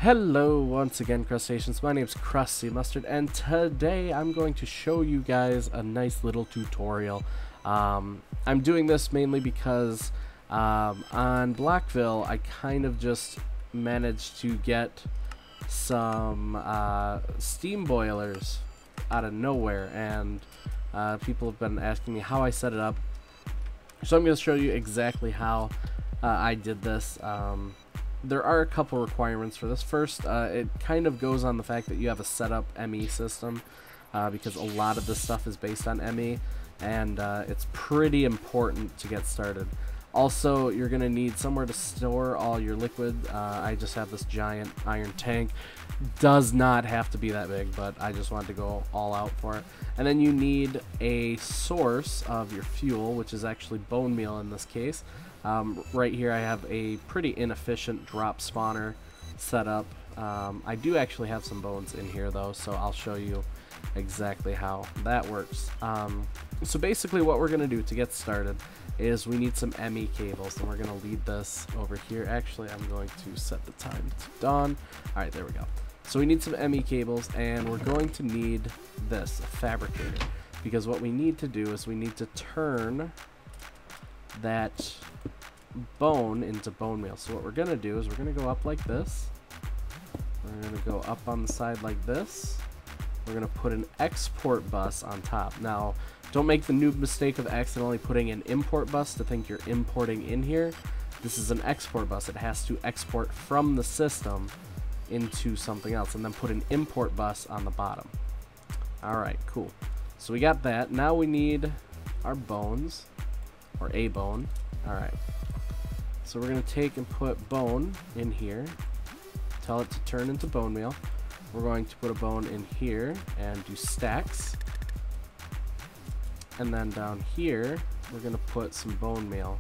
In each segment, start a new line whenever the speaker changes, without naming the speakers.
Hello once again, crustaceans. My name's Krusty Mustard, and today I'm going to show you guys a nice little tutorial. I'm doing this mainly because on Blockville I kind of just managed to get some steam boilers out of nowhere, and people have been asking me how I set it up. So I'm going to show you exactly how I did this. There are a couple requirements for this. First, it kind of goes on the fact that you have a setup ME system, because a lot of this stuff is based on ME, and it's pretty important to get started. Also, you're going to need somewhere to store all your liquid. I just have this giant iron tank. Does not have to be that big, but I just wanted to go all out for it. And then you need a source of your fuel, which is actually bone meal in this case. Right here I have a pretty inefficient drop spawner set up. I do actually have some bones in here though, so I'll show you exactly how that works. So basically what we're going to do to get started is we need some ME cables, and we're going to lead this over here. Actually, I'm going to set the time to dawn. Alright, there we go. So we need some ME cables, and we're going to need this, a fabricator, because what we need to do is we need to turn that bone into bone meal. So what we're gonna do is we're gonna go up like this, we're gonna go up on the side like this, we're gonna put an export bus on top. Now don't make the noob mistake of accidentally putting an import bus to think you're importing in here. This is an export bus. It has to export from the system into something else, and then put an import bus on the bottom. Alright, cool. So we got that. Now we need our bones, or a bone. Alright, so we're going to take and put bone in here, tell it to turn into bone meal. We're going to put a bone in here and do stacks, and then down here we're going to put some bone meal,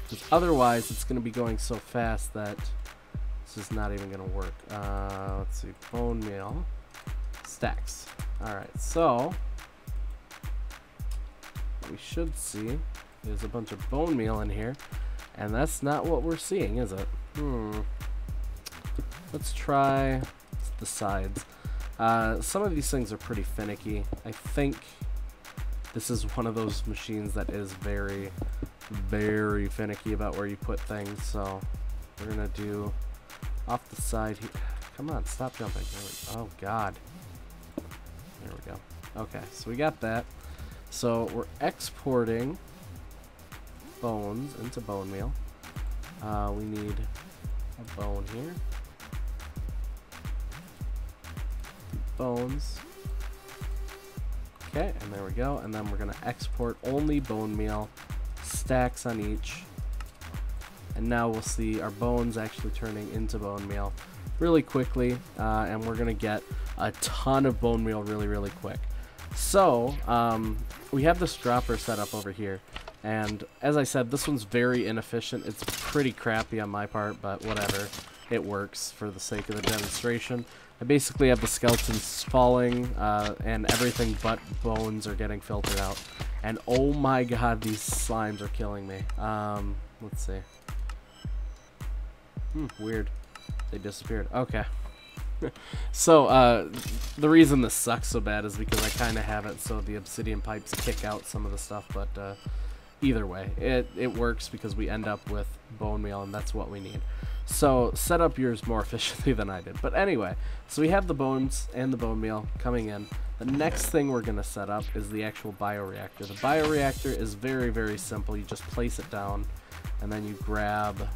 because otherwise it's going to be going so fast that this is not even going to work. Let's see, bone meal, stacks. Alright, so we should see there's a bunch of bone meal in here, and that's not what we're seeing, is it? Let's try the sides. Some of these things are pretty finicky. I think this is one of those machines that is very, very finicky about where you put things, so we're gonna do off the side here. Come on, stop jumping. Oh god, there we go. Okay, so we got that. So we're exporting bones into bone meal. We need a bone here. Bones. Okay, and there we go. And then we're going to export only bone meal, stacks on each. And now we'll see our bones actually turning into bone meal really quickly. And we're going to get a ton of bone meal really, really quick. So, we have this dropper set up over here, and as I said, this one's very inefficient. It's pretty crappy on my part, but whatever. It works for the sake of the demonstration. I basically have the skeletons falling, and everything but bones are getting filtered out. And oh my god, these slimes are killing me. Let's see. Weird. They disappeared. Okay. So, the reason this sucks so bad is because I kind of have it so the obsidian pipes kick out some of the stuff, but either way, it works because we end up with bone meal, and that's what we need. So, set up yours more efficiently than I did. But anyway, so we have the bones and the bone meal coming in. The next thing we're going to set up is the actual bioreactor. The bioreactor is very, very simple. You just place it down, and then you grab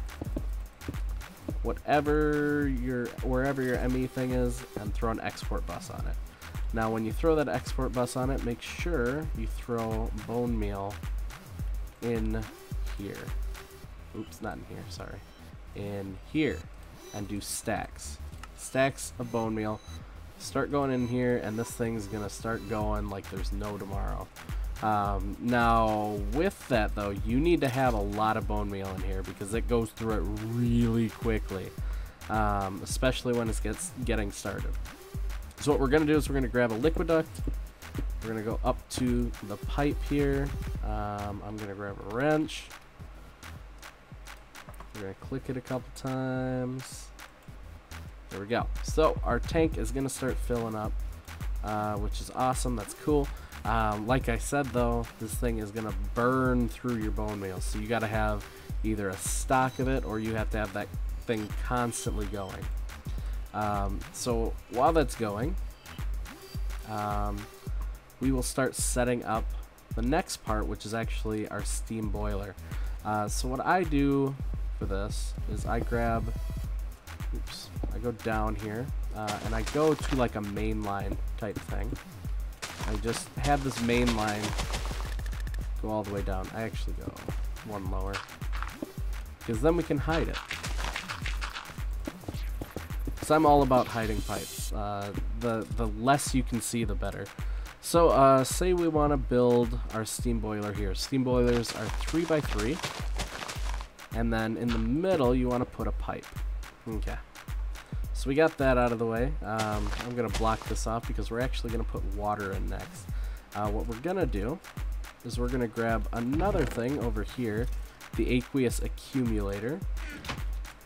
wherever your ME thing is and throw an export bus on it. Now when you throw that export bus on it, make sure you throw bone meal in here. Oops, not in here, sorry. In here. And do stacks. Stacks of bone meal. Start going in here, and this thing's gonna start going like there's no tomorrow. Now with that though, you need to have a lot of bone meal in here because it goes through it really quickly, especially when it's getting started. So what we're going to do is we're going to grab a liquid duct, we're going to go up to the pipe here, I'm going to grab a wrench, We're going to click it a couple times. There we go. So our tank is going to start filling up, which is awesome. That's cool. Like I said, though, this thing is going to burn through your bone meal. So you got to have either a stock of it or you have to have that thing constantly going. So while that's going, we will start setting up the next part, which is actually our steam boiler. So what I do for this is I grab, I go down here, and I go to like a main line type thing. I just have this main line go all the way down. I actually go one lower, because then we can hide it. Because I'm all about hiding pipes. The less you can see, the better. So, say we want to build our steam boiler here. Steam boilers are 3x3. And then in the middle, you want to put a pipe. Okay. So we got that out of the way. I'm going to block this off because we're actually going to put water in next. What we're going to do is we're going to grab another thing over here, the aqueous accumulator.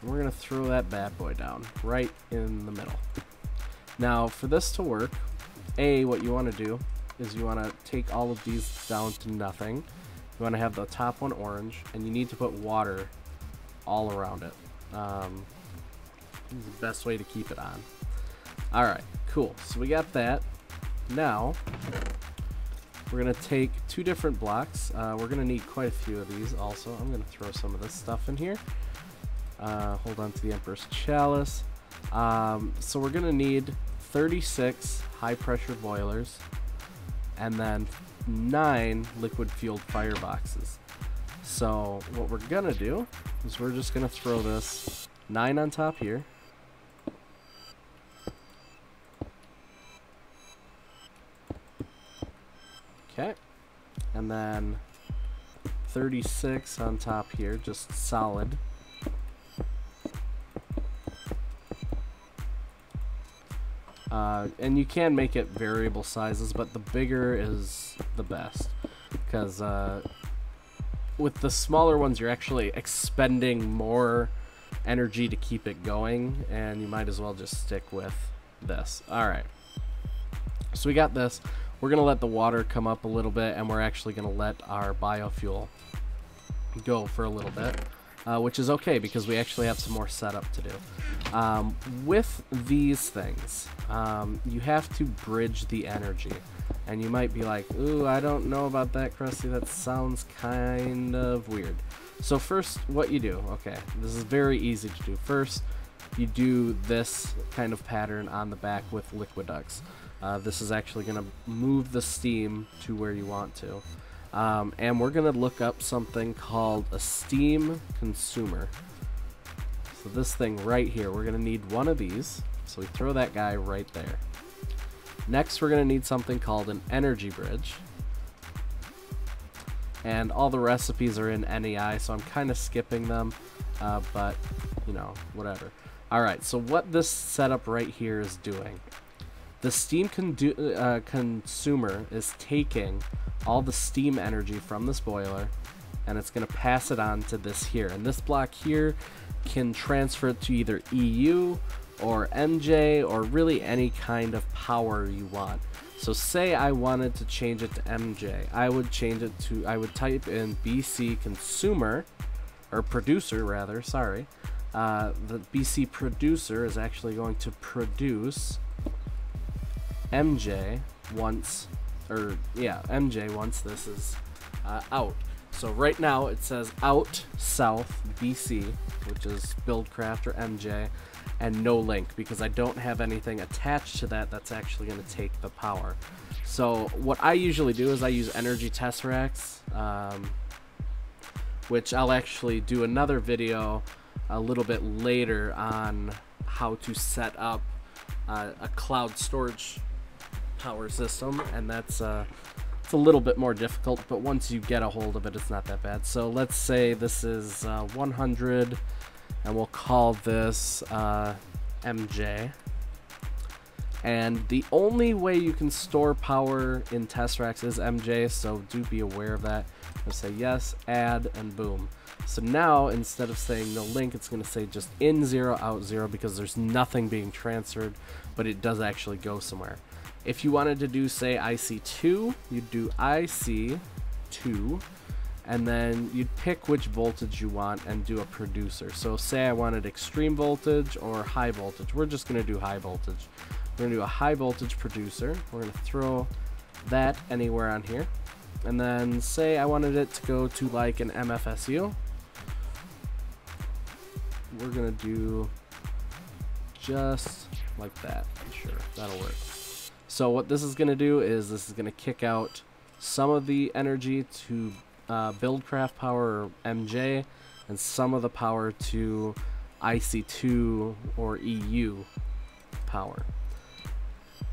And we're going to throw that bad boy down right in the middle. Now, for this to work, what you want to do is you want to take all of these down to nothing. You want to have the top one orange, and you need to put water all around it. This is the best way to keep it on. Alright, cool. So we got that. Now, we're going to take two different blocks. We're going to need quite a few of these also. I'm going to throw some of this stuff in here. Hold on to the Emperor's Chalice. So we're going to need 36 high-pressure boilers, and then 9 liquid-fueled fireboxes. So what we're gonna do is we're just gonna throw this 9 on top here. Okay, and then 36 on top here, just solid. And you can make it variable sizes, but the bigger is the best, because with the smaller ones you're actually expending more energy to keep it going, and you might as well just stick with this. Alright, so we got this. We're going to let the water come up a little bit, and we're actually going to let our biofuel go for a little bit. Which is okay because we actually have some more setup to do. With these things, you have to bridge the energy. And you might be like, ooh, I don't know about that, Krusty. That sounds kind of weird. So first, what you do, okay, this is very easy to do. First, you do this kind of pattern on the back with liquid ducts. This is actually going to move the steam to where you want to. And we're going to look up something called a steam consumer. So this thing right here, we're going to need one of these. So we throw that guy right there. Next, we're going to need something called an energy bridge. And all the recipes are in NEI, so I'm kind of skipping them. But, you know, whatever. Alright, so what this setup right here is doing. The steam consumer is taking all the steam energy from this boiler, and it's going to pass it on to this here. And this block here can transfer it to either EU or MJ or really any kind of power you want. So say I wanted to change it to MJ, I would change it to, I would type in BC consumer, or producer rather, sorry. The BC producer is actually going to produce MJ once, or yeah, MJ once this is out. So right now it says out south BC, which is Buildcraft or MJ, and no link because I don't have anything attached to that that's actually going to take the power. So what I usually do is I use energy tesseracts, which I'll actually do another video a little bit later on how to set up a cloud storage power system, and that's it's a little bit more difficult, but once you get a hold of it, it's not that bad. So let's say this is 100, and we'll call this MJ. And the only way you can store power in Tesseracts is MJ, so do be aware of that. I'll say yes, add, and boom. So now, instead of saying no link, it's going to say just in 0, out 0, because there's nothing being transferred, but it does actually go somewhere. If you wanted to do, say, IC2, you'd do IC2, and then you'd pick which voltage you want and do a producer. So say I wanted extreme voltage or high voltage. We're just going to do high voltage. We're going to do a high voltage producer. We're going to throw that anywhere on here. And then say I wanted it to go to like an MFSU. We're going to do just like that. Sure, that'll work. So what this is going to do is this is going to kick out some of the energy to Buildcraft power or MJ, and some of the power to IC2 or EU power.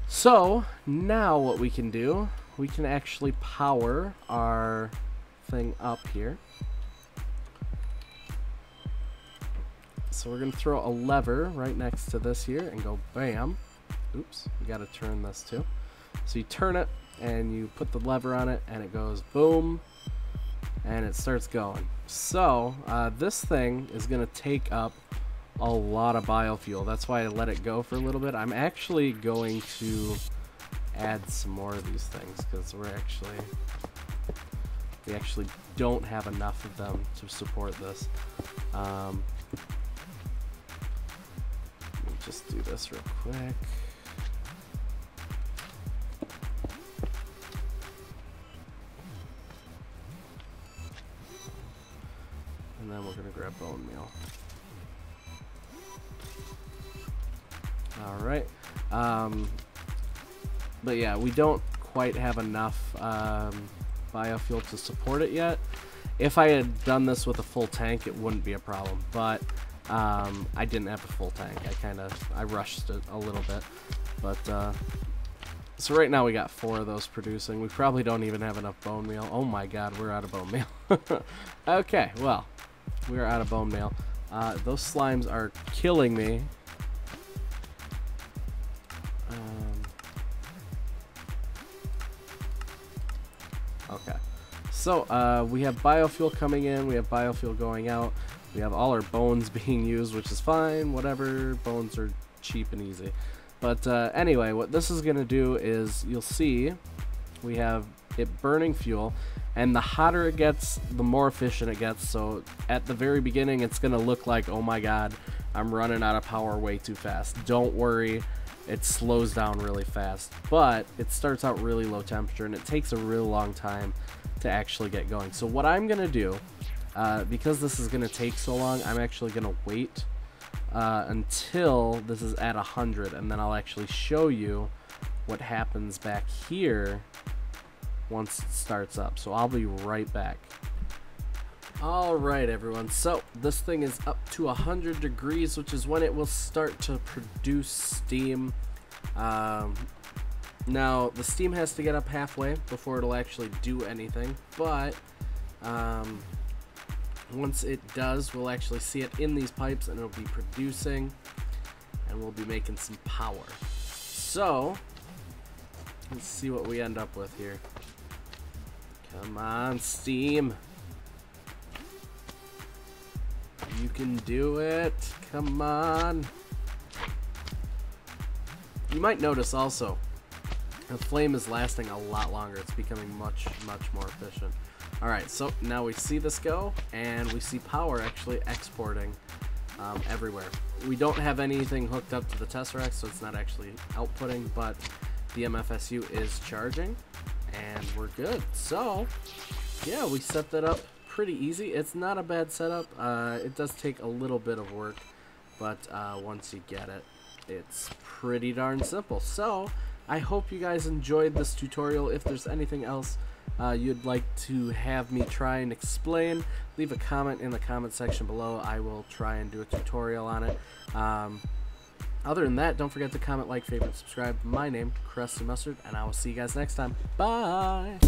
So now what we can do, we can actually power our thing up here. So we're going to throw a lever right next to this here and go bam. Oops, we got to turn this too. So you turn it and you put the lever on it and it goes boom, and it starts going. So this thing is going to take up a lot of biofuel. That's why I let it go for a little bit. I'm actually going to add some more of these things because we actually don't have enough of them to support this. Let me just do this real quick. And then we're going to grab bone meal. Alright. But yeah, we don't quite have enough biofuel to support it yet. If I had done this with a full tank, it wouldn't be a problem. But I didn't have a full tank. I rushed it a little bit. But so right now we got 4 of those producing. We probably don't even have enough bone meal. Oh my god, we're out of bone meal. Okay, well, we're out of bone meal. Those slimes are killing me. Okay, so we have biofuel coming in, we have biofuel going out, we have all our bones being used, which is fine, whatever, bones are cheap and easy. But anyway, what this is going to do is, you'll see, we have it burning fuel, and the hotter it gets, the more efficient it gets. So at the very beginning, it's going to look like, oh my god, I'm running out of power way too fast. Don't worry, it slows down really fast, but it starts out really low temperature and it takes a really long time to actually get going. So what I'm gonna do, because this is gonna take so long, I'm actually gonna wait until this is at 100, and then I'll actually show you what happens back here once it starts up. So I'll be right back. Alright everyone, so this thing is up to 100 degrees, which is when it will start to produce steam. Now the steam has to get up halfway before it'll actually do anything, but once it does, we'll actually see it in these pipes and it'll be producing, and we'll be making some power. So let's see what we end up with here. Come on, steam. You can do it. Come on. You might notice also, the flame is lasting a lot longer. It's becoming much more efficient. Alright, so now we see this go, and we see power actually exporting everywhere. We don't have anything hooked up to the Tesseract, so it's not actually outputting, but the MFSU is charging, and we're good. So, yeah, we set that up pretty easy. It's not a bad setup. It does take a little bit of work, but once you get it, it's pretty darn simple. So I hope you guys enjoyed this tutorial. If there's anything else you'd like to have me try and explain, leave a comment in the comment section below. I will try and do a tutorial on it. Other than that, don't forget to comment, like, favorite, subscribe. My name, Crusty Mustard, and I will see you guys next time. Bye!